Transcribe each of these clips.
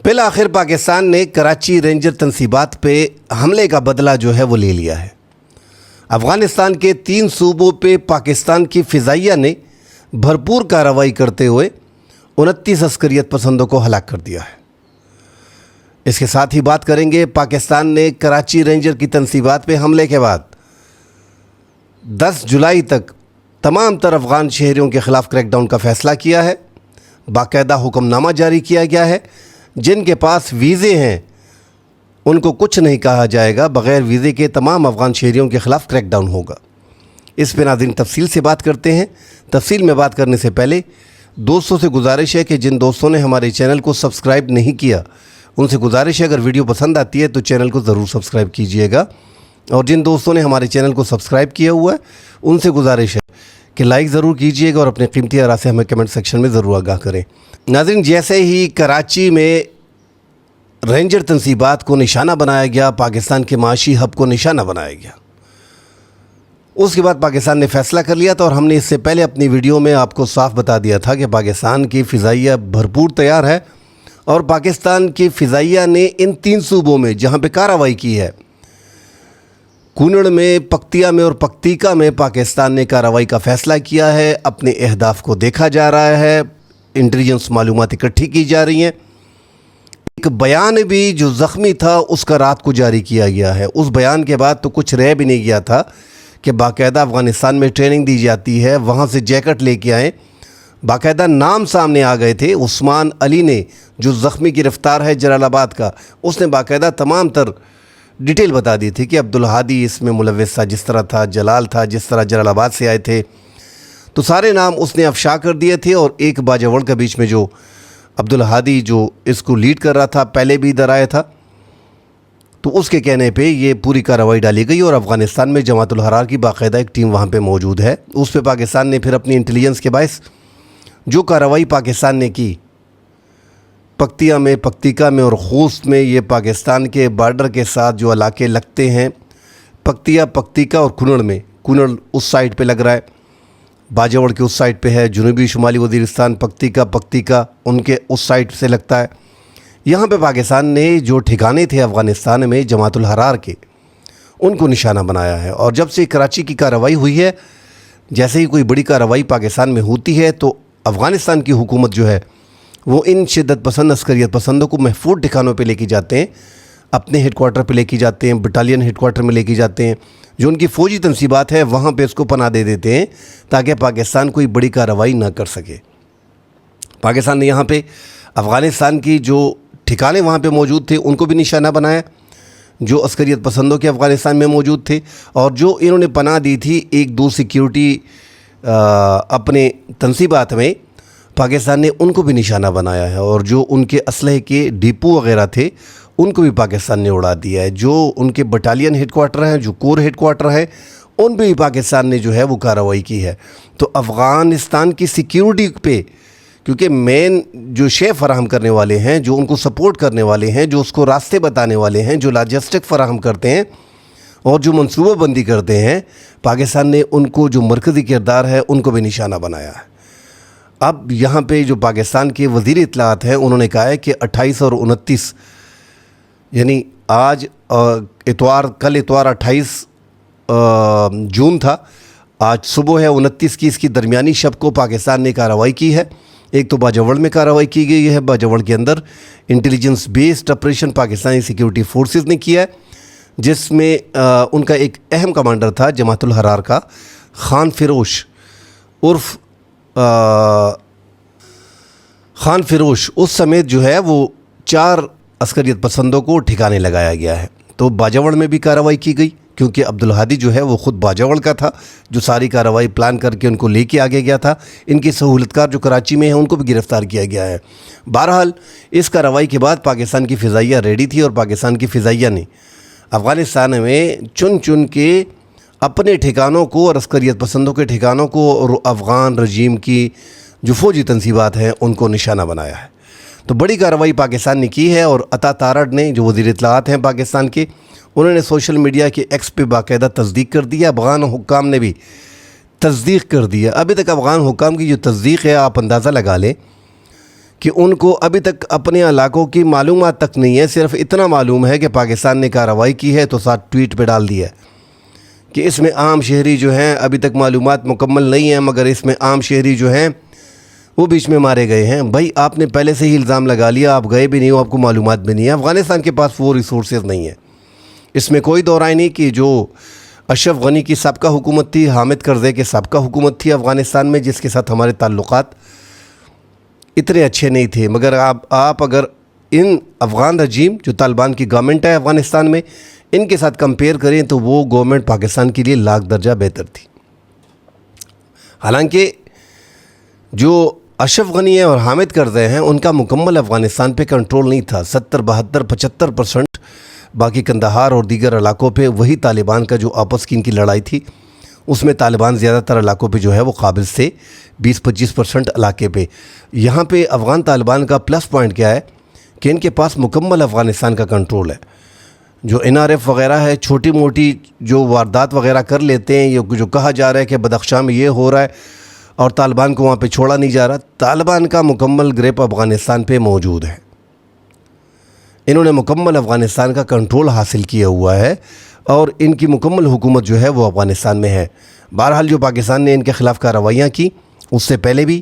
بالآخر پاکستان نے کراچی رینجر تنصیبات پہ حملے کا بدلہ جو ہے وہ لے لیا ہے۔ افغانستان کے 3 صوبوں پہ پاکستان کی فضائیہ نے بھرپور کارروائی کرتے ہوئے 29 عسکریت پسندوں کو ہلاک کر دیا ہے۔ اس کے ساتھ ہی بات کریں گے پاکستان نے کراچی رینجر کی تنصیبات پہ حملے کے بعد 10 جولائی تک تمام تر افغان شہریوں کے خلاف کریک ڈاؤن کا فیصلہ کیا ہے۔ باقاعدہ حکم نامہ جاری کیا گیا ہے، جن کے پاس ویزے ہیں ان کو کچھ نہیں کہا جائے گا، بغیر ویزے کے تمام افغان شہریوں کے خلاف کریک ڈاؤن ہوگا۔ اس پہ ناظرین تفصیل سے بات کرتے ہیں۔ تفصیل میں بات کرنے سے پہلے دوستوں سے گزارش ہے کہ جن دوستوں نے ہمارے چینل کو سبسکرائب نہیں کیا ان سے گزارش ہے اگر ویڈیو پسند آتی ہے تو چینل کو ضرور سبسکرائب کیجئے گا، اور جن دوستوں نے ہمارے چینل کو سبسکرائب کیا ہوا ہے ان سے گزارش ہے کہ لائک ضرور کیجئے گا اور اپنے قیمتی آراء سے ہمیں کمنٹ سیکشن میں ضرور آگاہ کریں۔ ناظرین، جیسے ہی کراچی میں رینجر تنصیبات کو نشانہ بنایا گیا، پاکستان کے معاشی ہب کو نشانہ بنایا گیا، اس کے بعد پاکستان نے فیصلہ کر لیا تھا، اور ہم نے اس سے پہلے اپنی ویڈیو میں آپ کو صاف بتا دیا تھا کہ پاکستان کی فضائیہ بھرپور تیار ہے، اور پاکستان کی فضائیہ نے ان 3 صوبوں میں جہاں پہ کارروائی کی ہے، کونڑ میں، پکتیا میں اور پکتیکا میں، پاکستان نے کارروائی کا فیصلہ کیا ہے۔ اپنے اہداف کو دیکھا جا رہا ہے، انٹیلیجنس معلومات اکٹھی کی جا رہی ہیں۔ ایک بیان بھی جو زخمی تھا اس کا رات کو جاری کیا گیا ہے۔ اس بیان کے بعد تو کچھ رہ بھی نہیں گیا تھا کہ باقاعدہ افغانستان میں ٹریننگ دی جاتی ہے، وہاں سے جیکٹ لے کے آئیں۔ باقاعدہ نام سامنے آ گئے تھے۔ عثمان علی نے، جو زخمی گرفتار ہے جلال آباد کا، اس نے باقاعدہ تمام تر ڈیٹیل بتا دی تھی کہ عبدالہادی اس میں ملوث تھا، جس طرح تھا جلال تھا، جس طرح جلال آباد سے آئے تھے، تو سارے نام اس نے افشا کر دیے تھے۔ اور ایک باجوڑ کا بیچ میں جو عبدالہادی جو اس کو لیڈ کر رہا تھا، پہلے بھی ادھر آیا تھا، تو اس کے کہنے پہ یہ پوری کارروائی ڈالی گئی، اور افغانستان میں جماعت الحرار کی باقاعدہ ایک ٹیم وہاں پہ موجود ہے۔ اس پہ پاکستان نے پھر اپنی انٹیلیجنس کے باعث جو کارروائی پاکستان نے کی پکتیا میں، پکتیکا میں اور خوست میں، یہ پاکستان کے بارڈر کے ساتھ جو علاقے لگتے ہیں، پکتیا، پکتیکا اور کنڑ میں، کنڑ اس سائٹ پہ لگ رہا ہے، باجوڑ کے اس سائٹ پہ ہے، جنوبی شمالی وزیرستان، پکتیکا ان کے اس سائٹ سے لگتا ہے۔ یہاں پہ پاکستان نے جو ٹھکانے تھے افغانستان میں جماعت الحرار کے، ان کو نشانہ بنایا ہے۔ اور جب سے کراچی کی کارروائی ہوئی ہے، جیسے ہی کوئی بڑی کارروائی پاکستان میں ہوتی ہے تو افغانستان کی حکومت جو ہے وہ ان شدت پسند عسکریت پسندوں کو محفوظ ٹھکانوں پہ لے کے جاتے ہیں، اپنے ہیڈ کوارٹر پہ لے کے جاتے ہیں، بٹالین ہیڈ کوارٹر میں لے کے جاتے ہیں، جو ان کی فوجی تنصیبات ہے وہاں پہ اس کو پناہ دے دیتے ہیں تاکہ پاکستان کوئی بڑی کارروائی نہ کر سکے۔ پاکستان نے یہاں پہ افغانستان کی جو ٹھکانے وہاں پہ موجود تھے ان کو بھی نشانہ بنایا، جو عسکریت پسندوں کے افغانستان میں موجود تھے، اور جو انہوں نے پناہ دی تھی 1-2 سیکیورٹی اپنے تنصیبات میں، پاکستان نے ان کو بھی نشانہ بنایا ہے، اور جو ان کے اسلحے کے ڈیپو وغیرہ تھے ان کو بھی پاکستان نے اڑا دیا ہے۔ جو ان کے بٹالین ہیڈ کوارٹر ہیں، جو کور ہیڈ کوارٹر ہیں، ان پہ بھی پاکستان نے جو ہے وہ کارروائی کی ہے۔ تو افغانستان کی سیکیورٹی پہ، کیونکہ مین جو شے فراہم کرنے والے ہیں، جو ان کو سپورٹ کرنے والے ہیں، جو اس کو راستے بتانے والے ہیں، جو لاجسٹک فراہم کرتے ہیں اور جو منصوبہ بندی کرتے ہیں، پاکستان نے ان کو جو مرکزی کردار ہے ان کو بھی نشانہ بنایا ہے۔ اب یہاں پہ جو پاکستان کے وزیر اطلاعات ہیں انہوں نے کہا ہے کہ 28 اور 29، یعنی آج کل اتوار 28 جون تھا، آج صبح ہے 29 کی، اس کی درمیانی شب کو پاکستان نے کارروائی کی ہے۔ ایک تو باجوڑ میں کارروائی کی گئی ہے، باجوڑ کے اندر intelligence based operation Pakistani security forces نے کیا ہے، جس میں ان کا ایک اہم کمانڈر تھا جماعت الحرار کا خان فروش، اس سمیت جو ہے وہ 4 عسکریت پسندوں کو ٹھکانے لگایا گیا ہے۔ تو باجوڑ میں بھی کارروائی کی گئی، کیونکہ عبدالہادی جو ہے وہ خود باجوڑ کا تھا، جو ساری کارروائی پلان کر کے ان کو لے کے آگے گیا تھا۔ ان کی سہولتکار جو کراچی میں ہیں ان کو بھی گرفتار کیا گیا ہے۔ بہرحال اس کارروائی کے بعد پاکستان کی فضائیہ ریڈی تھی، اور پاکستان کی فضائیہ نے افغانستان میں چن کے اپنے ٹھکانوں کو اور عسکریت پسندوں کے ٹھکانوں کو اور افغان رجیم کی جو فوجی تنصیبات ہیں ان کو نشانہ بنایا ہے۔ تو بڑی کارروائی پاکستان نے کی ہے، اور عطا تارڑ نے، جو وزیر اطلاعات ہیں پاکستان کے، انہوں نے سوشل میڈیا کے ایکس پہ باقاعدہ تصدیق کر دیا۔ افغان حکام نے بھی تصدیق کر دیا۔ ابھی تک افغان حکام کی جو تصدیق ہے، آپ اندازہ لگا لیں کہ ان کو ابھی تک اپنے علاقوں کی معلومات تک نہیں ہے. صرف اتنا معلوم ہے کہ پاکستان نے کارروائی کی ہے تو ساتھ ٹویٹ پہ ڈال دیا ہے کہ اس میں عام شہری جو ہیں ابھی تک معلومات مکمل نہیں ہیں، مگر اس میں عام شہری جو ہیں وہ بیچ میں مارے گئے ہیں. بھائی آپ نے پہلے سے ہی الزام لگا لیا، آپ گئے بھی نہیں ہو، آپ کو معلومات بھی نہیں ہے. افغانستان کے پاس وہ ریسورسز نہیں ہیں. اس میں کوئی دو رائے نہیں کہ جو اشرف غنی کی سابقہ حکومت تھی، حامد کرزئی کے سابقہ حکومت تھی افغانستان میں، جس کے ساتھ ہمارے تعلقات اتنے اچھے نہیں تھے، مگر آپ اگر ان افغان رجیم جو طالبان کی گورنمنٹ ہے افغانستان میں، ان کے ساتھ کمپیئر کریں تو وہ گورنمنٹ پاکستان کے لیے لاکھ درجہ بہتر تھی. حالانکہ جو اشرف غنی ہے اور حامد کرزئی ہیں ان کا مکمل افغانستان پہ کنٹرول نہیں تھا. 70-72-75% باقی کندہار اور دیگر علاقوں پہ وہی طالبان کا جو آپس کی ان کی لڑائی تھی، اس میں طالبان زیادہ تر علاقوں پہ جو ہے وہ قابض سے 20-25% علاقے پہ. یہاں پہ افغان طالبان کا پلس پوائنٹ کیا ہے کہ ان کے پاس مکمل افغانستان کا کنٹرول ہے. جو NRF وغیرہ ہے چھوٹی موٹی جو واردات وغیرہ کر لیتے ہیں، یہ جو کہا جا رہا ہے کہ بدخشان میں یہ ہو رہا ہے اور طالبان کو وہاں پہ چھوڑا نہیں جا رہا، طالبان کا مکمل گریپ افغانستان پہ موجود ہے. انہوں نے مکمل افغانستان کا کنٹرول حاصل کیا ہوا ہے اور ان کی مکمل حکومت جو ہے وہ افغانستان میں ہے. بہرحال جو پاکستان نے ان کے خلاف کارروائیاں کی، اس سے پہلے بھی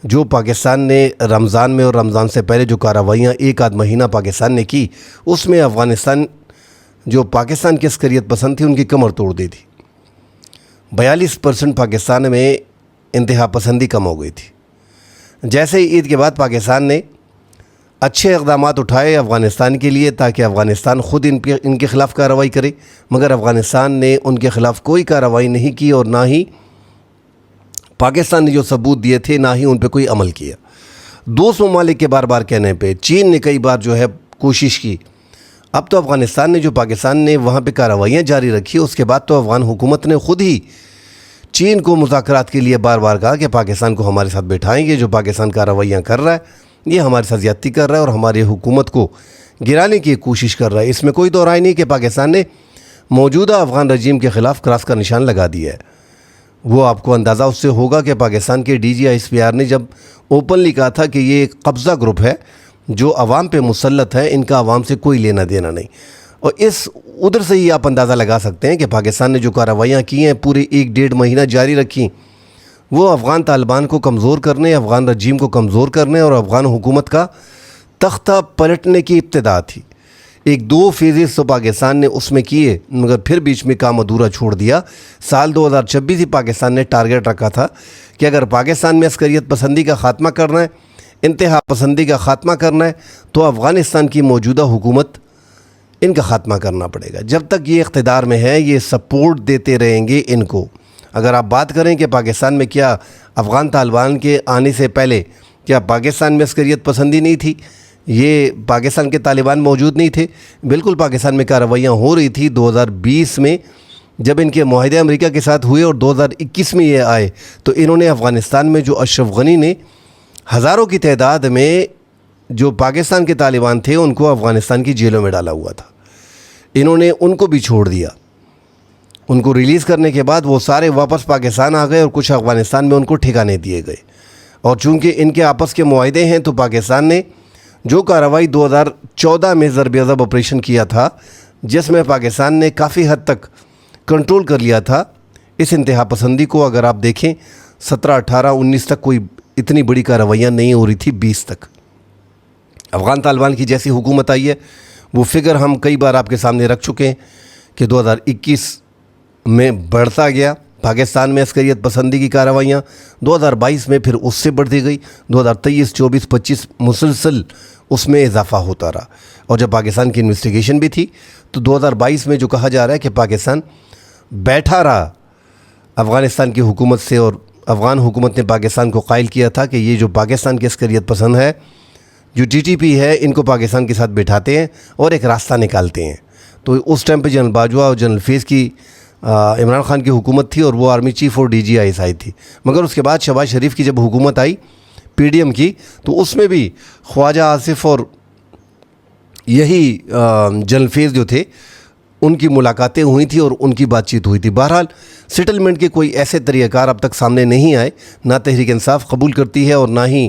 جو پاکستان نے رمضان میں اور رمضان سے پہلے جو کارروائیاں ایک آدھ مہینہ پاکستان نے کی، اس میں افغانستان جو پاکستان کی عسکریت پسند تھی ان کی کمر توڑ دی تھی. 42% پاکستان میں انتہا پسندی کم ہو گئی تھی. جیسے ہی عید کے بعد پاکستان نے اچھے اقدامات اٹھائے افغانستان کے لیے تاکہ افغانستان خود ان کے خلاف کارروائی کرے، مگر افغانستان نے ان کے خلاف کوئی کارروائی نہیں کی اور نہ ہی پاکستان نے جو ثبوت دیے تھے نہ ہی ان پہ کوئی عمل کیا. دوست ممالک کے بار بار کہنے پہ چین نے کئی بار جو ہے کوشش کی. اب تو افغانستان نے جو پاکستان نے وہاں پہ کارروائیاں جاری رکھی، اس کے بعد تو افغان حکومت نے خود ہی چین کو مذاکرات کے لیے بار بار کہا کہ پاکستان کو ہمارے ساتھ بٹھائیں گے. جو پاکستان کارروائیاں کر رہا ہے یہ ہمارے ساتھ زیادتی کر رہا ہے اور ہماری حکومت کو گرانے کی کوشش کر رہا ہے. اس میں کوئی دو رائے نہیں کہ پاکستان نے موجودہ افغان رجیم کے خلاف کراس کا نشان لگا دیا ہے. وہ آپ کو اندازہ اس سے ہوگا کہ پاکستان کے DGI نے جب اوپنلی کہا تھا کہ یہ ایک قبضہ گروپ ہے جو عوام پہ مسلط ہے، ان کا عوام سے کوئی لینا دینا نہیں. اور اس ادھر سے ہی آپ اندازہ لگا سکتے ہیں کہ پاکستان نے جو کارروائیاں کی ہیں پورے 1-1.5 مہینہ جاری رکھی، وہ افغان طالبان کو کمزور کرنے، افغان رجیم کو کمزور کرنے اور افغان حکومت کا تختہ پلٹنے کی ابتدا تھی. 1-2 فیزز تو پاکستان نے اس میں کیے، مگر پھر بیچ میں کام ادھورا چھوڑ دیا. سال 2026 ہی پاکستان نے ٹارگٹ رکھا تھا کہ اگر پاکستان میں عسکریت پسندی کا خاتمہ کرنا ہے، انتہا پسندی کا خاتمہ کرنا ہے، تو افغانستان کی موجودہ حکومت ان کا خاتمہ کرنا پڑے گا. جب تک یہ اقتدار میں ہے یہ سپورٹ دیتے رہیں گے ان کو. اگر آپ بات کریں کہ پاکستان میں کیا افغان طالبان کے آنے سے پہلے کیا پاکستان میں عسکریت پسندی نہیں تھی، یہ پاکستان کے طالبان موجود نہیں تھے؟ بالکل پاکستان میں کارروائیاں ہو رہی تھی. 2020 میں جب ان کے معاہدے امریکہ کے ساتھ ہوئے اور 2021 میں یہ آئے تو انہوں نے افغانستان میں جو اشرف غنی نے ہزاروں کی تعداد میں جو پاکستان کے طالبان تھے ان کو افغانستان کی جیلوں میں ڈالا ہوا تھا. انہوں نے ان کو بھی چھوڑ دیا. ان کو ریلیز کرنے کے بعد وہ سارے واپس پاکستان آ گئے اور کچھ افغانستان میں ان کو ٹھکانے دیے گئے. اور چونکہ ان کے آپس کے معاہدے ہیں تو پاکستان نے جو کارروائی 2014 میں ضرب عضب آپریشن کیا تھا، جس میں پاکستان نے کافی حد تک کنٹرول کر لیا تھا اس انتہا پسندی کو. اگر آپ دیکھیں 17, 18, 19 تک کوئی اتنی بڑی کارروائیاں نہیں ہو رہی تھی. 20 تک افغان طالبان کی جیسی حکومت آئی ہے وہ فگر ہم کئی بار آپ کے سامنے رکھ چکے ہیں کہ 2021 میں بڑھتا گیا پاکستان میں عسکریت پسندی کی کارروائیاں. 2022 میں پھر اس سے بڑھتی گئی. 2023, 24, 25 مسلسل اس میں اضافہ ہوتا رہا. اور جب پاکستان کی انویسٹیگیشن بھی تھی تو 2022 میں جو کہا جا رہا ہے کہ پاکستان بیٹھا رہا افغانستان کی حکومت سے اور افغان حکومت نے پاکستان کو قائل کیا تھا کہ یہ جو پاکستان کی عسکریت پسند ہے، جو TTP ہے، ان کو پاکستان کے ساتھ بٹھاتے ہیں اور ایک راستہ نکالتے ہیں. تو اس ٹائم پہ جنرل باجوہ اور جنرل فیض کی عمران خان کی حکومت تھی اور وہ آرمی چیف اور DGI تھی. مگر اس کے بعد شہباز شریف کی جب حکومت آئی PDM کی تو اس میں بھی خواجہ آصف اور یہی جنرل فیض جو تھے ان کی ملاقاتیں ہوئی تھیں اور ان کی بات چیت ہوئی تھی. بہرحال سیٹلمنٹ کے کوئی ایسے طریقہ کار اب تک سامنے نہیں آئے. نہ تحریک انصاف قبول کرتی ہے اور نہ ہی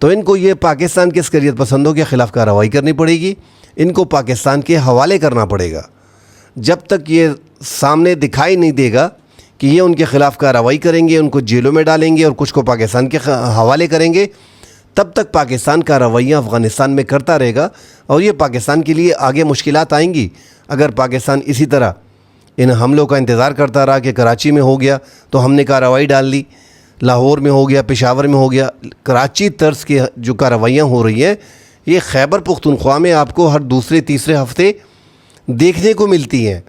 تو ان کو یہ پاکستان کے عسکریت پسندوں کے خلاف کارروائی کرنی پڑے گی، ان کو پاکستان کے حوالے کرنا پڑے گا۔ جب تک یہ سامنے دکھائی نہیں دے گا کہ یہ ان کے خلاف کارروائی کریں گے، ان کو جیلوں میں ڈالیں گے اور کچھ کو پاکستان کے حوالے کریں گے، تب تک پاکستان کارروائیاں افغانستان میں کرتا رہے گا اور یہ پاکستان کے لیے آگے مشکلات آئیں گی۔ اگر پاکستان اسی طرح ان حملوں کا انتظار کرتا رہا کہ کراچی میں ہو گیا تو ہم نے کارروائی ڈال لی، لاہور میں ہو گیا، پشاور میں ہو گیا، کراچی طرز کی جو کارروائیاں ہو رہی ہیں یہ خیبر پختونخوا میں آپ کو ہر دوسرے تیسرے ہفتے دیکھنے کو ملتی ہیں۔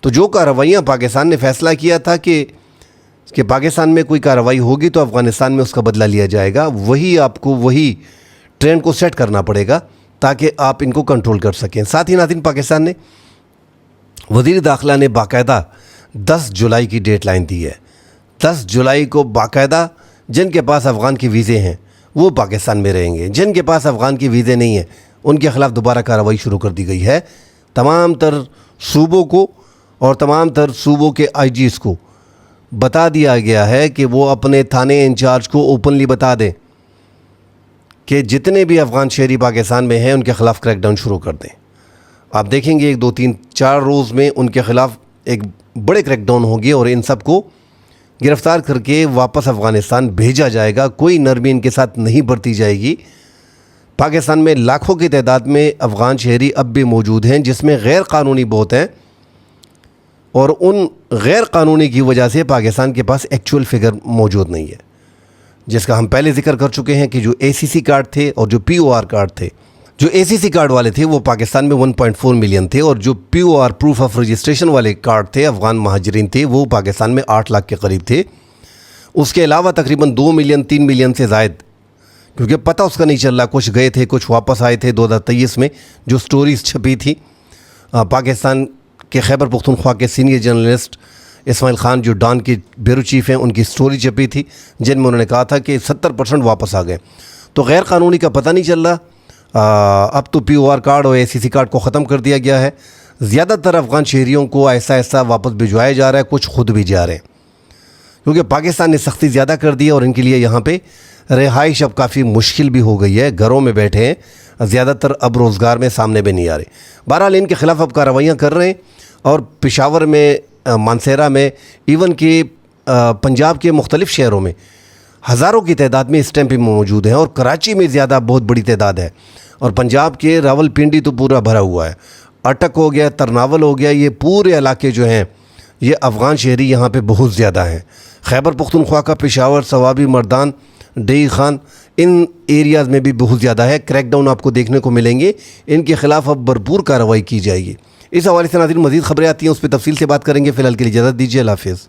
تو جو کارروائیاں پاکستان نے فیصلہ کیا تھا کہ پاکستان میں کوئی کارروائی ہوگی تو افغانستان میں اس کا بدلہ لیا جائے گا، وہی آپ کو وہی ٹرینڈ کو سیٹ کرنا پڑے گا تاکہ آپ ان کو کنٹرول کر سکیں۔ ساتھ ہی ناظرین، پاکستان نے وزیر داخلہ نے باقاعدہ 10 جولائی کی ڈیٹ لائن دی ہے۔ 10 جولائی کو باقاعدہ جن کے پاس افغان کے ویزے ہیں وہ پاکستان میں رہیں گے، جن کے پاس افغان کے ویزے نہیں ہیں ان کے خلاف دوبارہ کارروائی شروع کر دی گئی ہے۔ تمام تر صوبوں کو اور تمام تر صوبوں کے آئی جیز کو بتا دیا گیا ہے کہ وہ اپنے تھانے انچارج کو اوپنلی بتا دیں کہ جتنے بھی افغان شہری پاکستان میں ہیں ان کے خلاف کریک ڈاؤن شروع کر دیں۔ آپ دیکھیں گے 1 2 3 4 روز میں ان کے خلاف ایک بڑے کریک ڈاؤن ہوگی اور ان سب کو گرفتار کر کے واپس افغانستان بھیجا جائے گا۔ کوئی نرمی ان کے ساتھ نہیں برتی جائے گی۔ پاکستان میں لاکھوں کی تعداد میں افغان شہری اب بھی موجود ہیں جس میں غیر قانونی بہت ہیں، اور ان غیر قانونی کی وجہ سے پاکستان کے پاس ایکچول فگر موجود نہیں ہے، جس کا ہم پہلے ذکر کر چکے ہیں کہ جو اے سی سی کارڈ تھے اور جو پی او آر کارڈ تھے، جو اے سی سی کارڈ والے تھے وہ پاکستان میں 1.4 ملین تھے، اور جو P O R proof of registration والے کارڈ تھے افغان مہاجرین تھے وہ پاکستان میں 8 لاکھ کے قریب تھے۔ اس کے علاوہ تقریباً 2 ملین 3 ملین سے زائد، کیونکہ پتہ اس کا نہیں چل رہا، کچھ گئے تھے کچھ واپس آئے تھے۔ 2023 میں جو سٹوریز چھپی تھی پاکستان کے خیبر پختونخوا کے سینئر جرنلسٹ اسماعیل خان جو ڈان کے بیورو چیف ہیں، ان کی سٹوری چھپی تھی جن میں انہوں نے کہا تھا کہ 70% واپس آ گئے۔ تو غیر قانونی کا پتہ نہیں چل رہا۔ اب تو پی او آر کارڈ اور اے سی سی کارڈ کو ختم کر دیا گیا ہے۔ زیادہ تر افغان شہریوں کو ایسا ایسا واپس بھجوایا جا رہا ہے، کچھ خود بھی جا رہے ہیں، کیونکہ پاکستان نے سختی زیادہ کر دی ہے اور ان کے لیے یہاں پہ رہائش اب کافی مشکل بھی ہو گئی ہے، گھروں میں بیٹھے ہیں، زیادہ تر اب روزگار میں سامنے بھی نہیں آ رہے۔ بہرحال ان کے خلاف اب کارروائیاں کر رہے ہیں، اور پشاور میں، مانسیرا میں، ایون کہ پنجاب کے مختلف شہروں میں ہزاروں کی تعداد میں اس ٹائم پہ موجود ہیں، اور کراچی میں زیادہ بہت بڑی تعداد ہے، اور پنجاب کے راول پنڈی تو پورا بھرا ہوا ہے، اٹک ہو گیا، ترناول ہو گیا، یہ پورے علاقے جو ہیں یہ افغان شہری یہاں پہ بہت زیادہ ہیں۔ خیبر پختونخوا کا پشاور، صوابی، مردان، ڈئی خان، ان ایریاز میں بھی بہت زیادہ ہے۔ کریک ڈاؤن آپ کو دیکھنے کو ملیں گے، ان کے خلاف اب بھرپور کارروائی کی جائے گی۔ اس حوالے سے ناظرین مزید خبریں آتی ہیں، اس پہ تفصیل سے بات کریں گے۔ فی الحال کے لیے اجازت دیجیے، اللہ حافظ۔